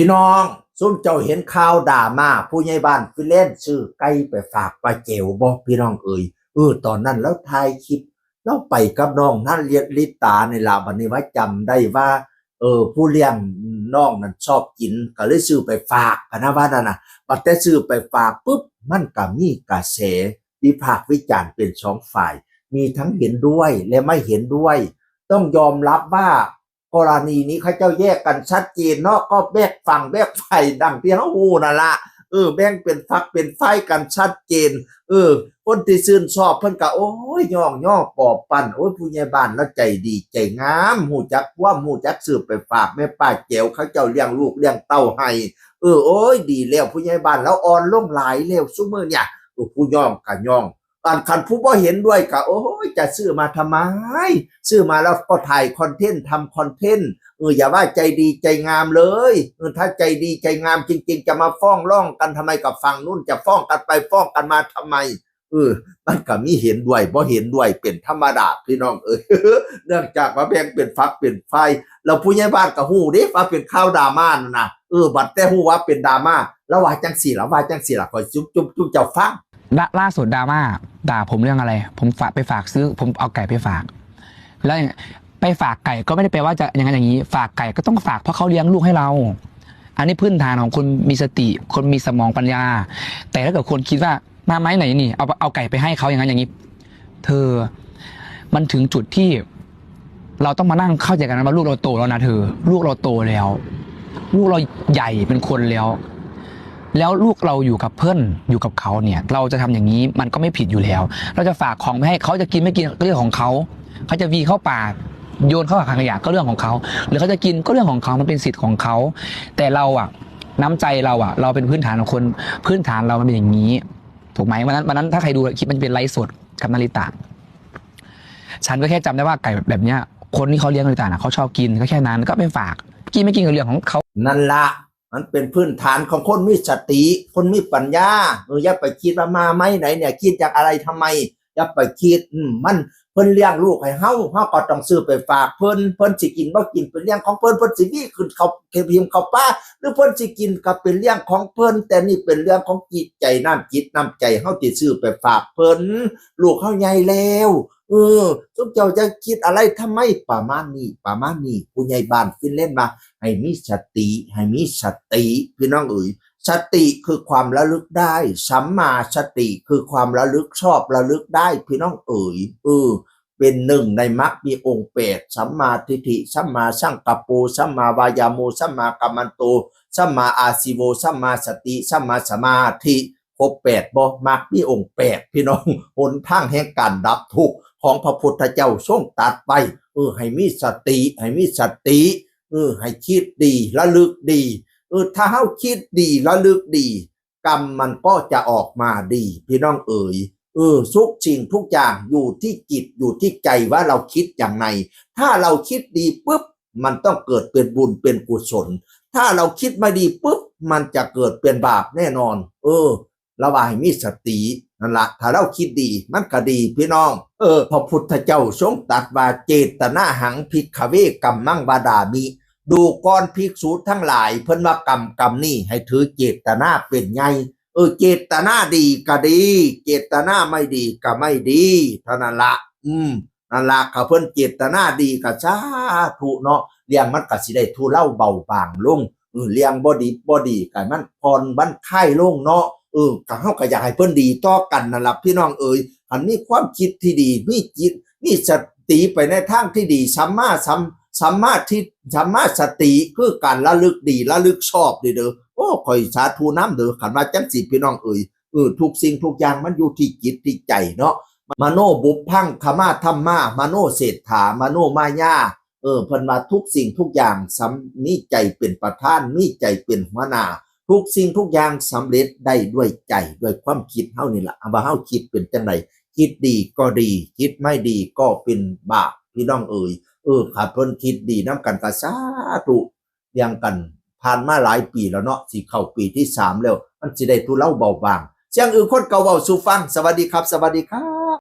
พี่น้องซุ่มเจ้าเห็นข่าวด่ามาผู้ใหญ่บ้านฟิเลนซื้อไก่ไปฝากป้าเจวบอกพี่น้องเอ่ยตอนนั้นแล้วถ่ายคลิปเราไปกับน้องนั่นเรียนลิตาในลาบันนี้ว่าจำได้ว่าผู้เลี้ยงน้องนั้นชอบกินก็เลยซื้อไปฝากพนะว่านั่นน่ะบัดแต่ซื้อไปฝากปุ๊บมันก็มีกระแสวิพากษ์วิจารณ์เป็นสองฝ่ายมีทั้งเห็นด้วยและไม่เห็นด้วยต้องยอมรับว่ากรณีนี้เขาเจ้าแยกกันชัดเจนเนาะก็แบกฝั่งแบกฝ่ายดังที่เขาฮู้นั่นละแบ่งเป็นฝักเป็นฝ่ายกันชัดเจนคนที่ชื่นชอบเพิ่นก็โอ้ยย่อปอบปั่นโอ้ยผู้ใหญ่บ้านแล้วใจดีใจงามฮู้จักว่าฮู้จักสืบไปฝากแม่ป้าแจ๋วเขาเจ้าเลี้ยงลูกเลี้ยงเต้าให้โอ้ยดีแล้วผู้ใหญ่บ้านแล้วอ่อนลงหลายแล้วซุมื้อเนี่ยผู้ย่องก็ย่องคันผู้บ่เห็นด้วยก็โอ้ยจะซื้อมาทำไมซื้อมาแล้วก็ถ่ายคอนเทนต์ทำคอนเทนต์อย่าว่าใจดีใจงามเลยถ้าใจดีใจงามจริงๆจะมาฟ้องร้องกันทำไมกับฝั่งนู้นจะฟ้องกันไปฟ้องกันมาทำไมมันก็มีเห็นด้วยบ่เห็นด้วยเป็นธรรมดาพี่น้องเนื่องจากว่าแบ่งเป็นฝักเป็นฝ่ายแล้วผู้ใหญ่บ้านก็ฮู้เด้ว่าเป็นข่าวดราม่านั่นน่ะบัดแต่ฮู้ว่าเป็นดราม่าแล้วว่าจังซี่ล่ะขอยจุ๊บเจ้าฟังล่าสุดดราม่าด่าผมเรื่องอะไรผมไปฝากซื้อผมเอาไก่ไปฝากแล้วไปฝากไก่ก็ไม่ได้แปลว่าจะอย่างนั้นอย่างนี้ฝากไก่ก็ต้องฝากเพราะเขาเลี้ยงลูกให้เราอันนี้พื้นฐานของคนมีสติคนมีสมองปัญญาแต่ถ้าเกิดคนคิดว่ามาไม้ไหนนี่เอาไก่ไปให้เขาอย่างนั้นอย่างนี้เธอมันถึงจุดที่เราต้องมานั่งเข้าใจกันว่าลูกเราโตแล้วนะเธอลูกเราโตแล้วลูกเราใหญ่เป็นคนแล้วลูกเราอยู่กับเพื่อนอยู่กับเขาเนี่ยเราจะทำอย่างนี้มันก็ไม่ผิดอยู่แล้วเราจะฝากของไปให้เขาจะกินไม่กินก็เรื่องของเขาเขาจะวีเข้าปากโยนเข้าถังขยะก็เรื่องของเขาหรือเขาจะกินก็เรื่องของเขามันเป็นสิทธิ์ของเขาแต่เราน้ำใจเราเป็นพื้นฐานของคนพื้นฐานเรามันเป็นอย่างนี้ถูกไหมวันนั้นถ้าใครดูคลิปมันเป็นไลฟ์สดกับนาริตะฉันก็แค่จำได้ว่าไก่แบบเนี้ยคนที่เขาเลี้ยงนาริตะเขาชอบกินก็แค่นั้นก็ไปฝากกินไม่กินกับเรื่องของเขานั่นละมันเป็นพื้นฐานของคนมีสติคนมีปัญญาอย่าไปคิดว่ามาไหมไหนเนี่ยคิดจากอะไรทำไมอย่าไปคิดมันเพิ่นเลี้ยงลูกให้เฮาก็ต้องซื้อไปฝากเพิ่นสิกินบ่กินเป็นเรื่องของเพิ่นสิมีขึ้นเขาพิมพ์เขาป้าหรือเพิ่นสิกินก็เป็นเรื่องของเพิ่นแต่นี่เป็นเรื่องของจิตใจน้ำใจเฮาสิซื้อไปฝากเพิ่นลูกเฮาใหญ่แล้วทุกเจ้าจะคิดอะไรทำไมประมาณนี้ผู้ใหญ่บ้านฟินเล่นมาให้มีสติพี่น้องสติคือความระลึกได้สัมมาสติคือความระลึกชอบระลึกได้พี่น้องเป็นหนึ่งในมรรคมีองค์8สัมมาทิฏฐิสัมมาสังกัปโปสัมมาวายาโมสัมมากัมมันโตสัมมาอาชีโวสัมมาสติสัมมาสมาธิครบ8บ่มรรคมีองค์8พี่น้องหนทางแห่งการดับทุกข์ของพระพุทธเจ้าทรงตรัสไว้ให้มีสติให้คิดดีระลึกดีถ้าเฮาคิดดีระลึกดีกรรมมันก็จะออกมาดีพี่น้องทุกสิ่งทุกอย่างอยู่ที่จิตอยู่ที่ใจว่าเราคิดอย่างไรถ้าเราคิดดีปุ๊บมันต้องเกิดเป็นบุญเป็นกุศลถ้าเราคิดไม่ดีปุ๊บมันจะเกิดเป็นบาปแน่นอนระว่าให้มีสตินั่นละถ้าเราคิดดีมันก็ดีพี่น้องพระพุทธเจ้าทรงตรัสว่าเจตนาหังภิกขเวกัมมังวาดามิดูก่อนภิกษุทั้งหลายเพิ่นว่ากรรมนี่ให้ถือเจตนาเป็นไงเจตนาดีก็ดีเจตนาไม่ดีก็ไม่ดีเท่านั้นละนั่นละเขาเพิ่นเจตนาดีก็สาธุเนาะเลี้ยงมันก็สิได้ทุเลาเบาบางลงเลี้ยงบ่ดีก็มันผ่อนบั้นคลายลงเนาะก็เฮาก็อยากให้เพิ่นดีต่อกันนั่นล่ะพี่น้องอันนี้ความคิดที่ดีมีจิตมีสติไปในทางที่ดีสัมมาสติคือการระลึกดีระลึกชอบเด้อข่อยสาธุนำเด้อคันว่าจังสิพี่น้องทุกสิ่งทุกอย่างมันอยู่ที่จิตที่ใจเนาะมโนบุพพังขมาธัมมามโนเศรษฐามโนมายาเพิ่นว่าทุกสิ่งทุกอย่างมีใจเป็นประธานมีใจเป็นหัวหน้าทุกสิ่งทุกอย่างสำเร็จได้ด้วยใจด้วยความคิดเฮานี่ล่ะว่าเฮาคิดเป็นจังไดคิดดีก็ดีคิดไม่ดีก็เป็นบาปพี่น้องข้าเพิ่นคิดดีน้ำกันก็สาธุเรียงกันผ่านมาหลายปีแล้วเนาะสิเข้าปีที่3แล้วมันสิได้ทุเลาเบาบางเสียงคนเก่าเว้าสู่ฟังสวัสดีครับ